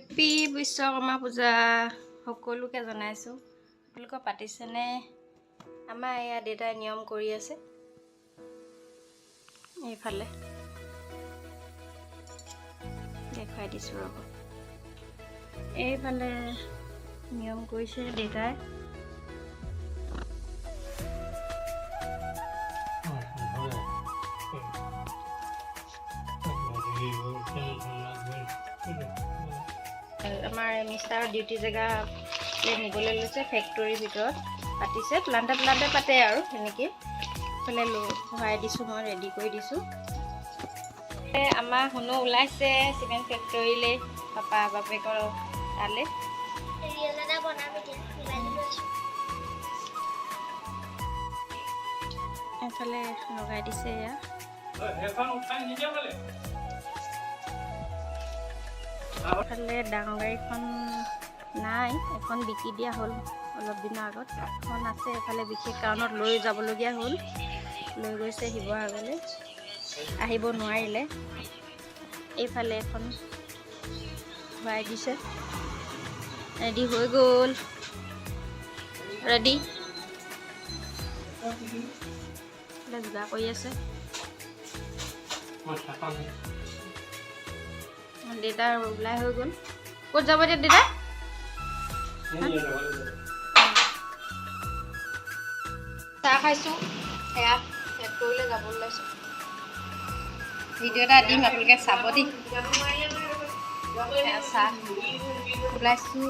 Happy Vishwakarma পূজা সকলোকে জনাইছোঁ। আপোনালোকে পাতিছেনে? আমাৰ এয়া দেউতাই নিয়ম কৰি আছে। এইফালে দেখুৱাই দিছোঁ ৰ'ব। এইফালে নিয়ম কৰিছে দেউতাই। আমাৰ মিষ্টাৰৰ ডিউটি জেগালৈ নিবলৈ লৈছে, ফেক্টৰীৰ ভিতৰত পাতিছে। প্লান্টে প্লান্টে পাতে আৰু সেনেকৈ এইফালে ভৰাই দিছোঁ, মই ৰেডি কৰি দিছোঁ। আমাৰ শুনো ওলাইছে চিমেণ্ট ফেক্টৰীলৈ, পাপা বাপেকৰ তালৈ। এইফালে লগাই দিছে এয়া। এইফালে ডাঙৰ গাড়ীখন নাই, এখন বিকি দিয়া হ'ল অলপ দিনৰ আগত। এখন আছে, এইফালে বিশেষ কাৰণত লৈ যাবলগীয়া হ'ল, লৈ গৈছে শিৱসাগৰলৈ, আহিব নোৱাৰিলে। এইফালে এখন ভৰাই দিছে, ৰেডি হৈ গ'ল, ৰেডি যোগাৰ কৰি আছে। দেউতা ওলাই হৈ গ'ল। ক'ত যাব এতিয়া দেউতা? চাহ খাইছোঁ, সেয়া ফেক্টৰীলৈ যাব ওলাইছোঁ। ভিডিঅ' এটা দিম, আপোনালোকে চাব দেই। চাহ ওলাইছোঁ।